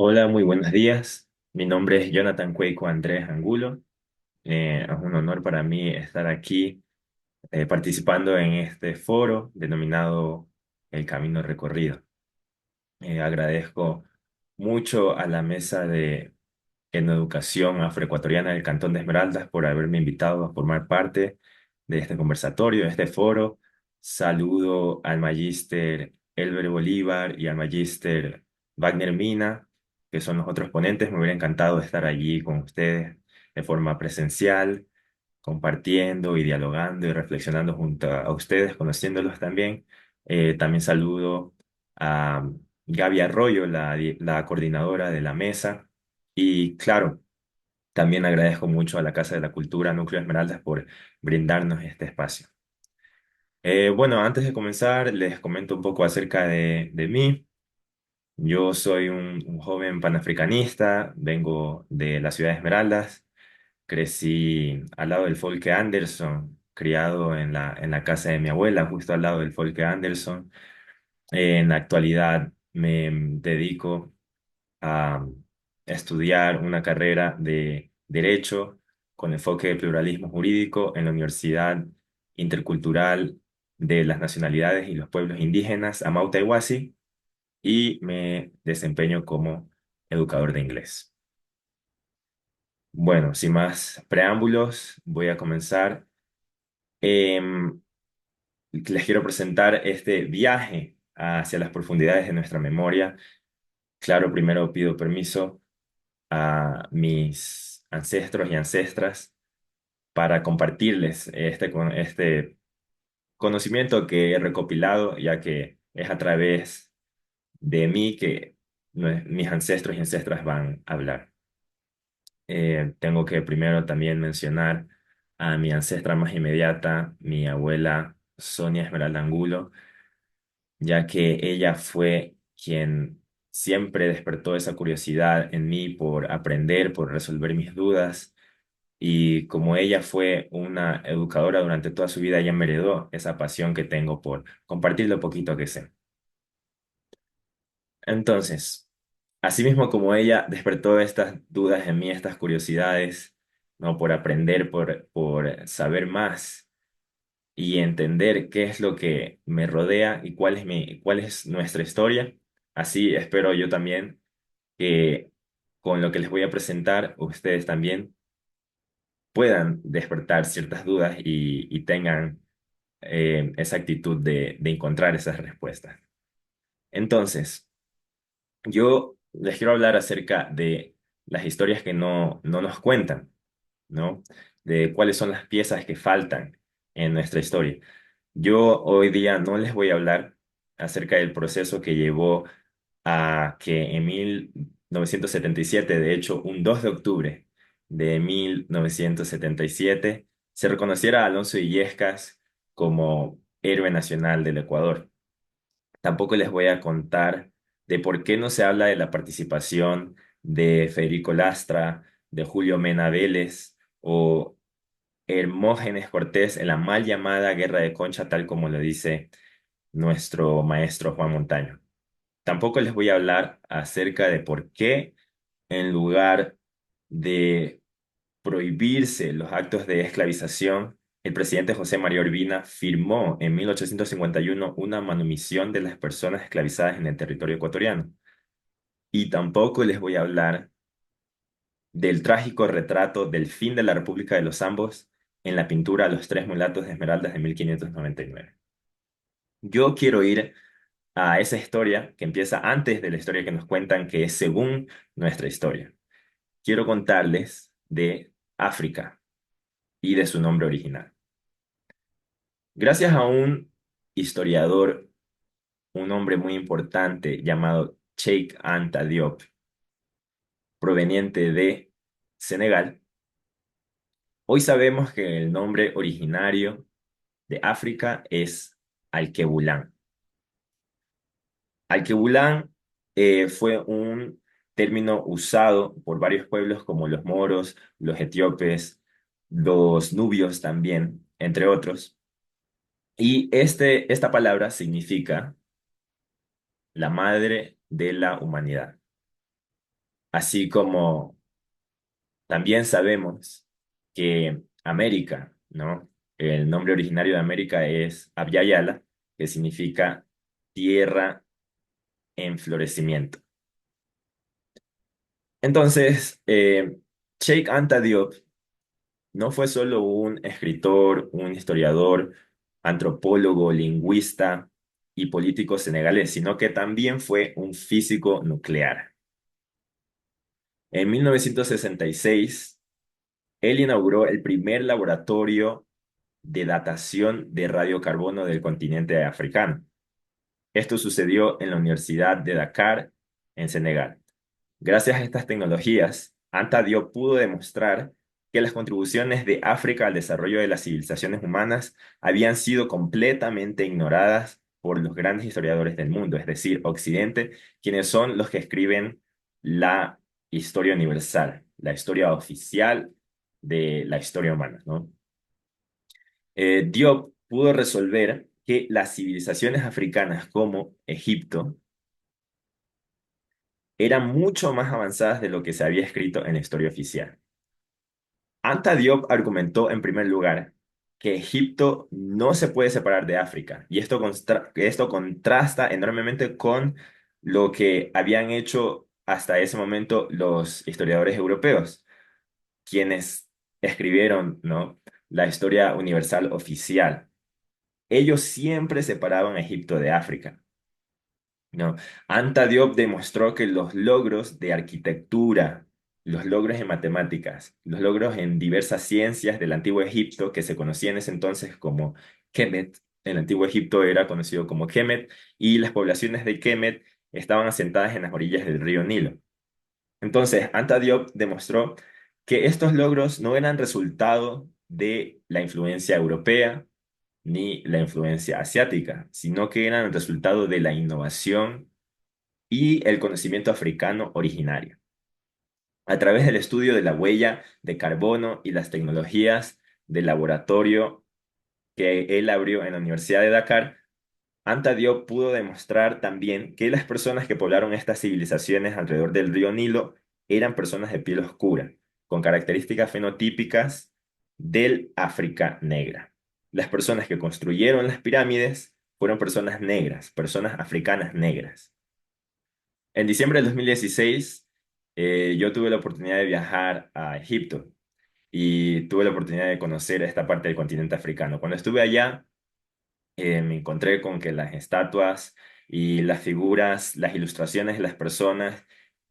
Hola, muy buenos días. Mi nombre es Jonathan Cueco Andrés Angulo. Es un honor para mí estar aquí participando en este foro denominado El Camino Recorrido. Agradezco mucho a la Mesa de Educación Afroecuatoriana del Cantón de Esmeraldas por haberme invitado a formar parte de este conversatorio, de este foro. Saludo al magíster Elber Bolívar y al magíster Wagner Mina, que son los otros ponentes. Me hubiera encantado estar allí con ustedes de forma presencial, compartiendo y dialogando y reflexionando junto a ustedes, conociéndolos también. También saludo a Gaby Arroyo, la coordinadora de la mesa. Y claro, también agradezco mucho a la Casa de la Cultura Núcleo Esmeraldas por brindarnos este espacio. Bueno, antes de comenzar, les comento un poco acerca de mí. Yo soy un joven panafricanista, vengo de la ciudad de Esmeraldas. Crecí al lado del Folke Anderson, criado en la casa de mi abuela, justo al lado del Folke Anderson. En la actualidad me dedico a estudiar una carrera de Derecho con enfoque de pluralismo jurídico en la Universidad Intercultural de las Nacionalidades y los Pueblos Indígenas, Amauta Iguazí, y me desempeño como educador de inglés. Bueno, sin más preámbulos, voy a comenzar. Em, Les quiero presentar este viaje hacia las profundidades de nuestra memoria. Claro, primero pido permiso a mis ancestros y ancestras para compartirles este conocimiento que he recopilado, ya que es a través de mí que mis ancestros y ancestras van a hablar. Tengo que primero también mencionar a mi ancestra más inmediata, mi abuela Sonia Esmeralda Angulo, ya que ella fue quien siempre despertó esa curiosidad en mí por aprender, por resolver mis dudas. Y como ella fue una educadora durante toda su vida, ella me heredó esa pasión que tengo por compartir lo poquito que sé. Entonces, asimismo como ella despertó estas dudas en mí, estas curiosidades, ¿no? Por aprender, por saber más y entender qué es lo que me rodea y cuál es nuestra historia. Así espero yo también que con lo que les voy a presentar, ustedes también puedan despertar ciertas dudas y tengan esa actitud de encontrar esas respuestas. Entonces, yo les quiero hablar acerca de las historias que no nos cuentan, ¿no? De cuáles son las piezas que faltan en nuestra historia. Yo hoy día no les voy a hablar acerca del proceso que llevó a que en 1977, de hecho, un 2 de octubre de 1977, se reconociera a Alonso Illescas como héroe nacional del Ecuador. Tampoco les voy a contar de por qué no se habla de la participación de Federico Lastra, de Julio Mena Vélez o Hermógenes Cortés en la mal llamada Guerra de Concha, tal como lo dice nuestro maestro Juan Montaño. Tampoco les voy a hablar acerca de por qué, en lugar de prohibirse los actos de esclavización, el presidente José María Urbina firmó en 1851 una manumisión de las personas esclavizadas en el territorio ecuatoriano. Y tampoco les voy a hablar del trágico retrato del fin de la República de los Ambos en la pintura Los Tres Mulatos de Esmeraldas de 1599. Yo quiero ir a esa historia que empieza antes de la historia que nos cuentan, que es según nuestra historia. Quiero contarles de África y de su nombre original. Gracias a un historiador, un hombre muy importante llamado Cheikh Anta Diop, proveniente de Senegal, hoy sabemos que el nombre originario de África es Alkebulan. Alkebulan fue un término usado por varios pueblos como los moros, los etíopes, los nubios también, entre otros. Y esta palabra significa la madre de la humanidad. Así como también sabemos que América, ¿no? El nombre originario de América es Abyayala, que significa tierra en florecimiento. Entonces, Cheikh Anta Diop no fue solo un escritor, un historiador, antropólogo, lingüista y político senegalés, sino que también fue un físico nuclear. En 1966, él inauguró el primer laboratorio de datación de radiocarbono del continente africano. Esto sucedió en la Universidad de Dakar, en Senegal. Gracias a estas tecnologías, Anta Diop pudo demostrar que las contribuciones de África al desarrollo de las civilizaciones humanas habían sido completamente ignoradas por los grandes historiadores del mundo, es decir, Occidente, quienes son los que escriben la historia universal, la historia oficial de la historia humana, ¿no? Diop pudo resolver que las civilizaciones africanas como Egipto eran mucho más avanzadas de lo que se había escrito en la historia oficial. Anta Diop argumentó en primer lugar que Egipto no se puede separar de África y esto contrasta enormemente con lo que habían hecho hasta ese momento los historiadores europeos, quienes escribieron, ¿no?, la historia universal oficial. Ellos siempre separaban a Egipto de África. No, Anta Diop demostró que los logros de arquitectura, los logros en matemáticas, los logros en diversas ciencias del antiguo Egipto, que se conocía en ese entonces como Kemet, el antiguo Egipto era conocido como Kemet, y las poblaciones de Kemet estaban asentadas en las orillas del río Nilo. Entonces, Anta Diop demostró que estos logros no eran resultado de la influencia europea, ni la influencia asiática, sino que eran el resultado de la innovación y el conocimiento africano originario. A través del estudio de la huella de carbono y las tecnologías de laboratorio que él abrió en la Universidad de Dakar, Anta Diop pudo demostrar también que las personas que poblaron estas civilizaciones alrededor del río Nilo eran personas de piel oscura, con características fenotípicas del África negra. Las personas que construyeron las pirámides fueron personas negras, personas africanas negras. En diciembre del 2016, yo tuve la oportunidad de viajar a Egipto y tuve la oportunidad de conocer esta parte del continente africano. Cuando estuve allá, me encontré con que las estatuas y las figuras, las ilustraciones de las personas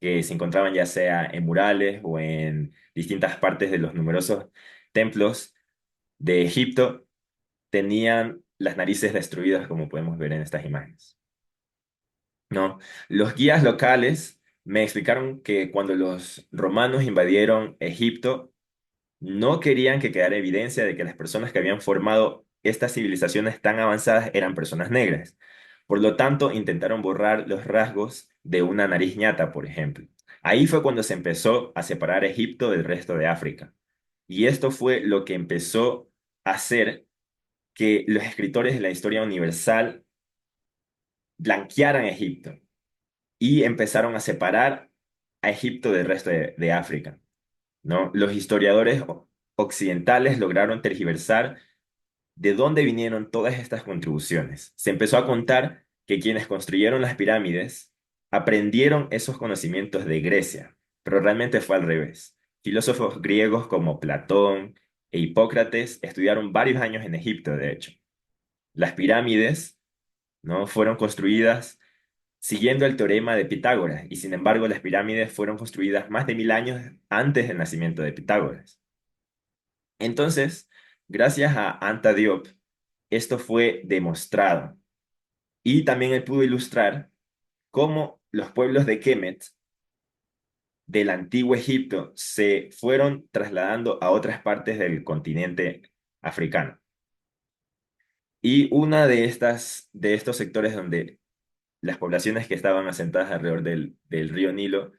que se encontraban ya sea en murales o en distintas partes de los numerosos templos de Egipto tenían las narices destruidas, como podemos ver en estas imágenes. No, los guías locales me explicaron que cuando los romanos invadieron Egipto, no querían que quedara evidencia de que las personas que habían formado estas civilizaciones tan avanzadas eran personas negras. Por lo tanto, intentaron borrar los rasgos de una nariz ñata, por ejemplo. Ahí fue cuando se empezó a separar Egipto del resto de África. Y esto fue lo que empezó a hacer que los escritores de la historia universal blanquearan Egipto y empezaron a separar a Egipto del resto de África, ¿no? Los historiadores occidentales lograron tergiversar de dónde vinieron todas estas contribuciones. Se empezó a contar que quienes construyeron las pirámides aprendieron esos conocimientos de Grecia, pero realmente fue al revés. Filósofos griegos como Platón e Hipócrates estudiaron varios años en Egipto, de hecho. Las pirámides, ¿no?, fueron construidas siguiendo el teorema de Pitágoras, y sin embargo las pirámides fueron construidas más de 1000 años antes del nacimiento de Pitágoras. Entonces, gracias a Anta Diop, esto fue demostrado, y también él pudo ilustrar cómo los pueblos de Kemet del antiguo Egipto se fueron trasladando a otras partes del continente africano. Y una de estos sectores donde las poblaciones que estaban asentadas alrededor del río Nilo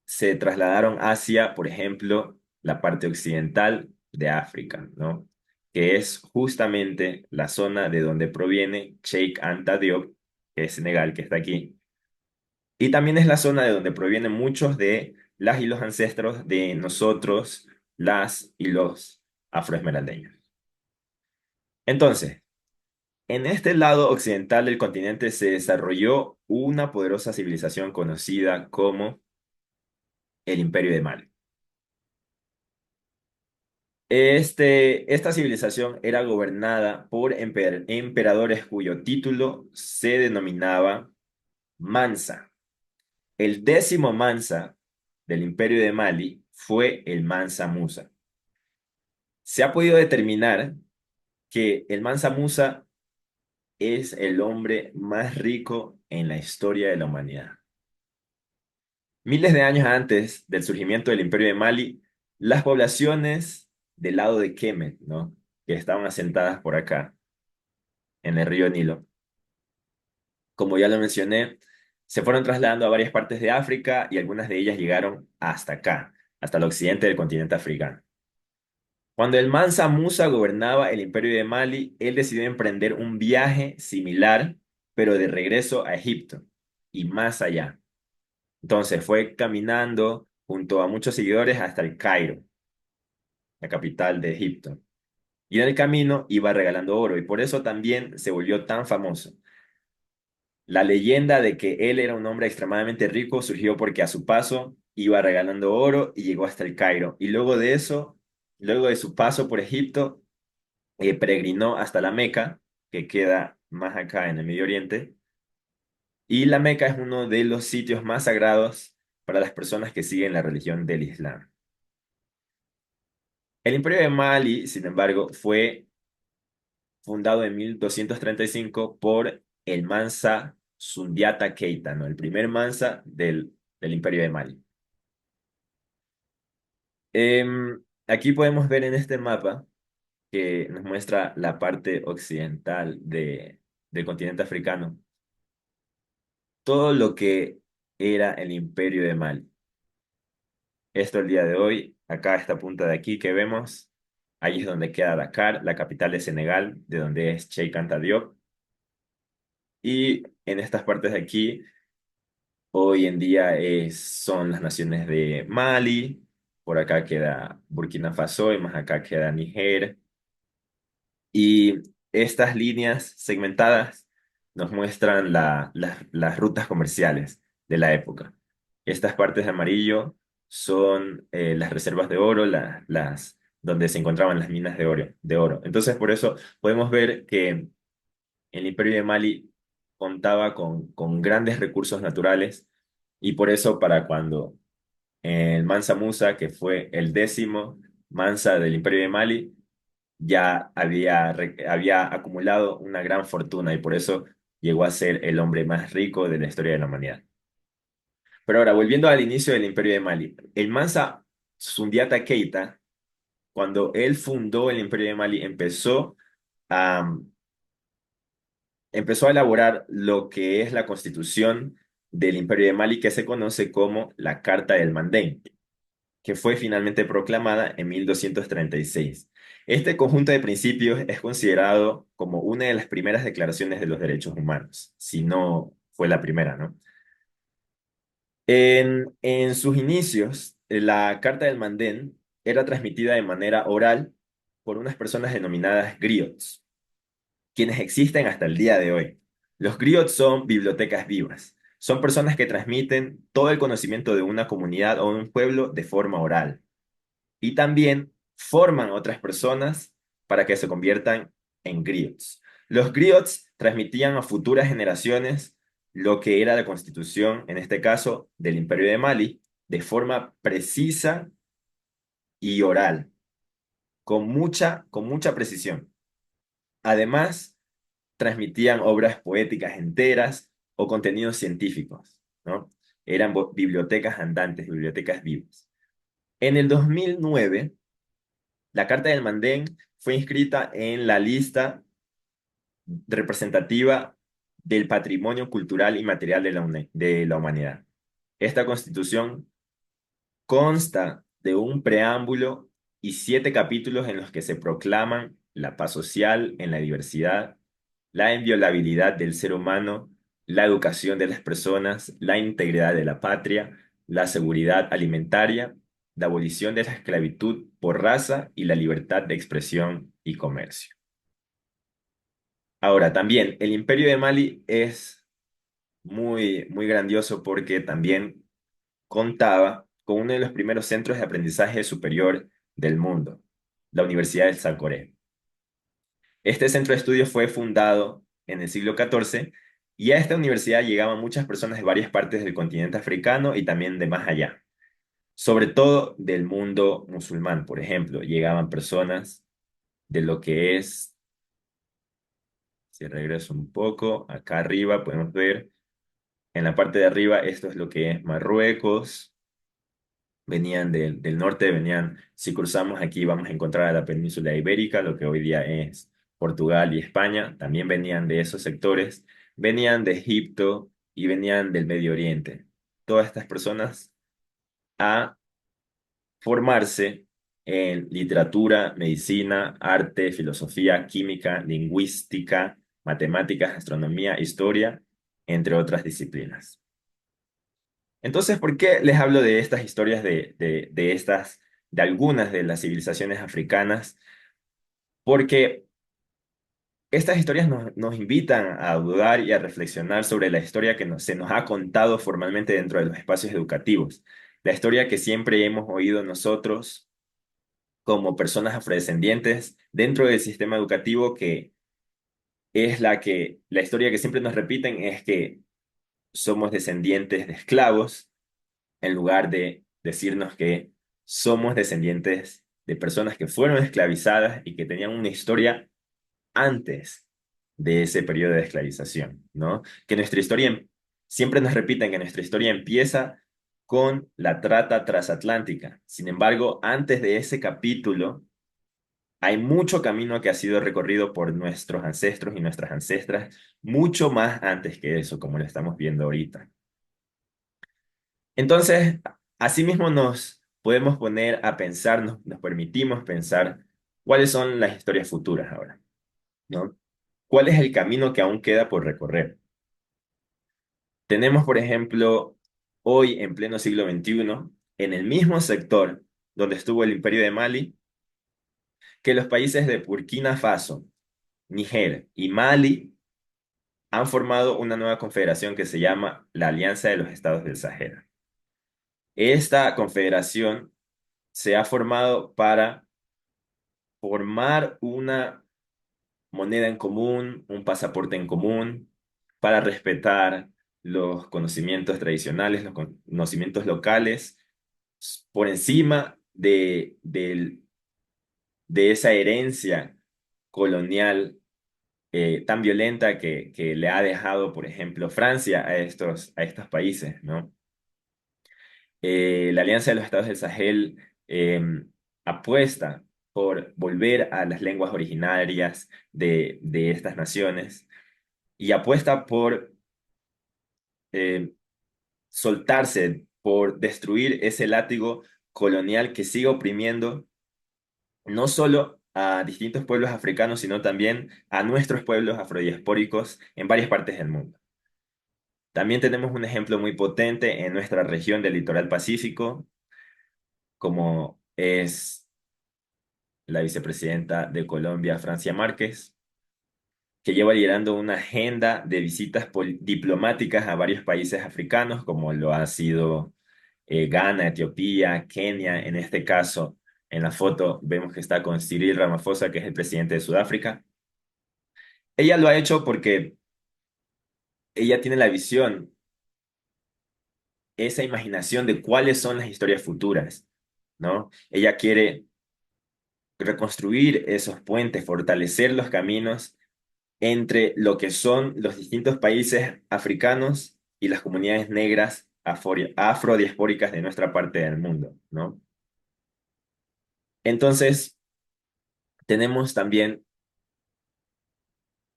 se trasladaron hacia, por ejemplo, la parte occidental de África, ¿no? Que es justamente la zona de donde proviene Cheikh Anta Diop, que es Senegal, que está aquí. Y también es la zona de donde provienen muchos de las y los ancestros de nosotros, las y los afroesmeraldeños. Entonces, en este lado occidental del continente se desarrolló una poderosa civilización conocida como el Imperio de Mali. Esta civilización era gobernada por emperadores cuyo título se denominaba Mansa. El 10º Mansa del Imperio de Mali fue el Mansa Musa. Se ha podido determinar que el Mansa Musa es el hombre más rico en la historia de la humanidad. Miles de años antes del surgimiento del Imperio de Mali, las poblaciones del lado de Kemet, ¿no? Que estaban asentadas por acá, en el río Nilo, como ya lo mencioné, se fueron trasladando a varias partes de África y algunas de ellas llegaron hasta acá, hasta el occidente del continente africano. Cuando el Mansa Musa gobernaba el Imperio de Mali, él decidió emprender un viaje similar, pero de regreso a Egipto y más allá. Entonces fue caminando junto a muchos seguidores hasta el Cairo, la capital de Egipto. Y en el camino iba regalando oro y por eso también se volvió tan famoso. La leyenda de que él era un hombre extremadamente rico surgió porque a su paso iba regalando oro y llegó hasta el Cairo. Y luego de eso, luego de su paso por Egipto, peregrinó hasta la Meca, que queda más acá en el Medio Oriente. Y la Meca es uno de los sitios más sagrados para las personas que siguen la religión del Islam. El Imperio de Mali, sin embargo, fue fundado en 1235 por el Mansa Sundiata Keita, ¿no? El primer Mansa del Imperio de Mali. Aquí podemos ver en este mapa que nos muestra la parte occidental del continente africano, todo lo que era el Imperio de Mali. Esto el día de hoy, acá esta punta de aquí que vemos, ahí es donde queda Dakar, la capital de Senegal, de donde es Cheikh Anta Diop. Y en estas partes de aquí, hoy en día son las naciones de Mali, por acá queda Burkina Faso y más acá queda Níger. Y estas líneas segmentadas nos muestran las rutas comerciales de la época. Estas partes de amarillo son las reservas de oro, donde se encontraban las minas de oro. Entonces, por eso podemos ver que el Imperio de Mali contaba con grandes recursos naturales y por eso para cuando el Mansa Musa, que fue el 10º Mansa del Imperio de Mali, ya había acumulado una gran fortuna y por eso llegó a ser el hombre más rico de la historia de la humanidad. Pero ahora, volviendo al inicio del Imperio de Mali, el Mansa Sundiata Keita, cuando él fundó el Imperio de Mali, a, empezó a elaborar lo que es la constitución del Imperio de Mali, que se conoce como la Carta del Mandén, que fue finalmente proclamada en 1236. Este conjunto de principios es considerado como una de las primeras declaraciones de los derechos humanos, si no fue la primera, ¿no? En sus inicios, la Carta del Mandén era transmitida de manera oral por unas personas denominadas griots, quienes existen hasta el día de hoy. Los griots son bibliotecas vivas. Son personas que transmiten todo el conocimiento de una comunidad o un pueblo de forma oral y también forman a otras personas para que se conviertan en griots. Los griots transmitían a futuras generaciones lo que era la constitución, en este caso, del Imperio de Mali, de forma precisa y oral, con mucha precisión. Además, transmitían obras poéticas enteras o contenidos científicos, ¿no? Eran bibliotecas andantes, bibliotecas vivas. En el 2009 la Carta del Mandén fue inscrita en la lista representativa del patrimonio cultural y material de la humanidad. Esta constitución consta de un preámbulo y 7 capítulos en los que se proclaman la paz social en la diversidad, la inviolabilidad del ser humano, la educación de las personas, la integridad de la patria, la seguridad alimentaria, la abolición de la esclavitud por raza y la libertad de expresión y comercio. Ahora, también el Imperio de Mali es muy grandioso porque también contaba con uno de los primeros centros de aprendizaje superior del mundo, la Universidad del Sancoré. Este centro de estudios fue fundado en el siglo XIV y a esta universidad llegaban muchas personas de varias partes del continente africano y también de más allá, sobre todo del mundo musulmán. Por ejemplo, llegaban personas de lo que es, si regreso un poco, acá arriba podemos ver, en la parte de arriba, esto es lo que es Marruecos, venían del norte, venían, si cruzamos aquí vamos a encontrar a la península ibérica, lo que hoy día es Portugal y España, también venían de esos sectores, venían de Egipto y venían del Medio Oriente. Todas estas personas a formarse en literatura, medicina, arte, filosofía, química, lingüística, matemáticas, astronomía, historia, entre otras disciplinas. Entonces, ¿por qué les hablo de estas historias de algunas de las civilizaciones africanas? Porque estas historias nos invitan a dudar y a reflexionar sobre la historia que se nos ha contado formalmente dentro de los espacios educativos. La historia que siempre hemos oído nosotros como personas afrodescendientes dentro del sistema educativo, que es la historia que siempre nos repiten es que somos descendientes de esclavos en lugar de decirnos que somos descendientes de personas que fueron esclavizadas y que tenían una historia antes de ese periodo de esclavización, ¿no? Que nuestra historia, siempre nos repiten que nuestra historia empieza con la trata transatlántica. Sin embargo, antes de ese capítulo, hay mucho camino que ha sido recorrido por nuestros ancestros y nuestras ancestras, mucho más antes que eso, como lo estamos viendo ahorita. Entonces, asimismo nos podemos poner a pensar, nos permitimos pensar cuáles son las historias futuras ahora, ¿no? ¿Cuál es el camino que aún queda por recorrer? Tenemos, por ejemplo, hoy en pleno siglo XXI, en el mismo sector donde estuvo el Imperio de Mali, que los países de Burkina Faso, Níger y Mali han formado una nueva confederación que se llama la Alianza de los Estados del Sahel. Esta confederación se ha formado para formar una moneda en común, un pasaporte en común, para respetar los conocimientos tradicionales, los conocimientos locales, por encima de esa herencia colonial tan violenta que le ha dejado, por ejemplo, Francia a estos países, ¿no? La Alianza de los Estados del Sahel apuesta por volver a las lenguas originarias de estas naciones y apuesta por eh, soltarse, por destruir ese látigo colonial que sigue oprimiendo no solo a distintos pueblos africanos, sino también a nuestros pueblos afrodiaspóricos en varias partes del mundo. También tenemos un ejemplo muy potente en nuestra región del litoral pacífico, como es la vicepresidenta de Colombia, Francia Márquez, que lleva liderando una agenda de visitas diplomáticas a varios países africanos, como lo ha sido Ghana, Etiopía, Kenia. En este caso, en la foto vemos que está con Cyril Ramaphosa, que es el presidente de Sudáfrica. Ella lo ha hecho porque ella tiene la visión, esa imaginación de cuáles son las historias futuras, ¿no? Ella quiere reconstruir esos puentes, fortalecer los caminos entre lo que son los distintos países africanos y las comunidades negras afrodiaspóricas de nuestra parte del mundo, ¿no? Entonces, tenemos también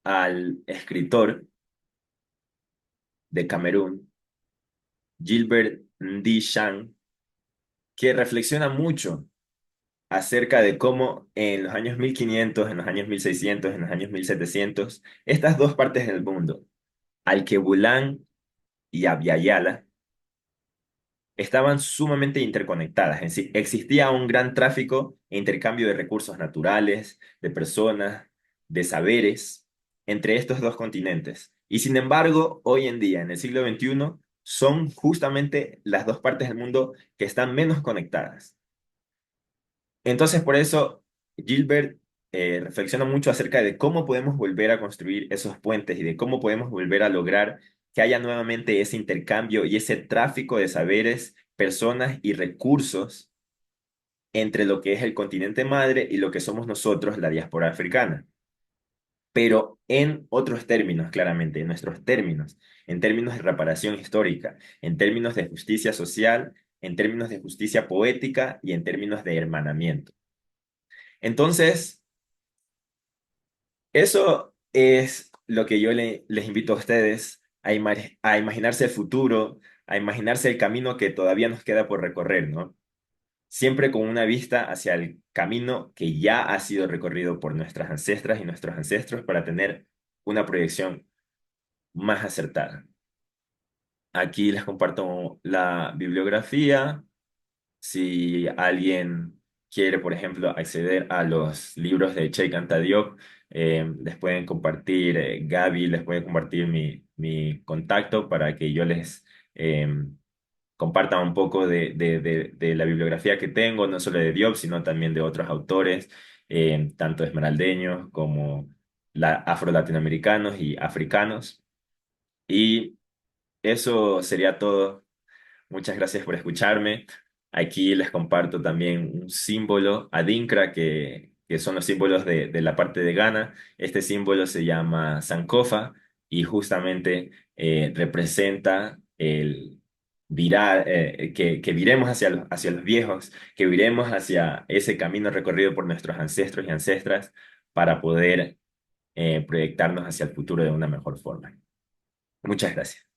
al escritor de Camerún, Gilbert Ndishang, que reflexiona mucho acerca de cómo en los años 1500, en los años 1600, en los años 1700, estas dos partes del mundo, Alkebulan y Abya estaban sumamente interconectadas. Existía un gran tráfico e intercambio de recursos naturales, de personas, de saberes entre estos dos continentes. Y sin embargo, hoy en día, en el siglo XXI, son justamente las dos partes del mundo que están menos conectadas. Entonces, por eso, Gilbert reflexiona mucho acerca de cómo podemos volver a construir esos puentes y de cómo podemos volver a lograr que haya nuevamente ese intercambio y ese tráfico de saberes, personas y recursos entre lo que es el continente madre y lo que somos nosotros, la diáspora africana. Pero en otros términos, claramente, en nuestros términos, en términos de reparación histórica, en términos de justicia social, en términos de justicia poética y en términos de hermanamiento. Entonces, eso es lo que yo les invito a ustedes a imaginarse el futuro, a imaginarse el camino que todavía nos queda por recorrer, ¿no? Siempre con una vista hacia el camino que ya ha sido recorrido por nuestras ancestras y nuestros ancestros para tener una proyección más acertada. Aquí les comparto la bibliografía. Si alguien quiere, por ejemplo, acceder a los libros de Cheikh Anta Diop, les pueden compartir, Gaby les puede compartir mi contacto para que yo les comparta un poco de la bibliografía que tengo, no solo de Diop, sino también de otros autores, tanto esmeraldeños como afro-latinoamericanos y africanos. Y eso sería todo. Muchas gracias por escucharme. Aquí les comparto también un símbolo adinkra que son los símbolos de la parte de Ghana. Este símbolo se llama Sankofa y justamente representa el virar, que viremos hacia los viejos, que viremos hacia ese camino recorrido por nuestros ancestros y ancestras para poder proyectarnos hacia el futuro de una mejor forma. Muchas gracias.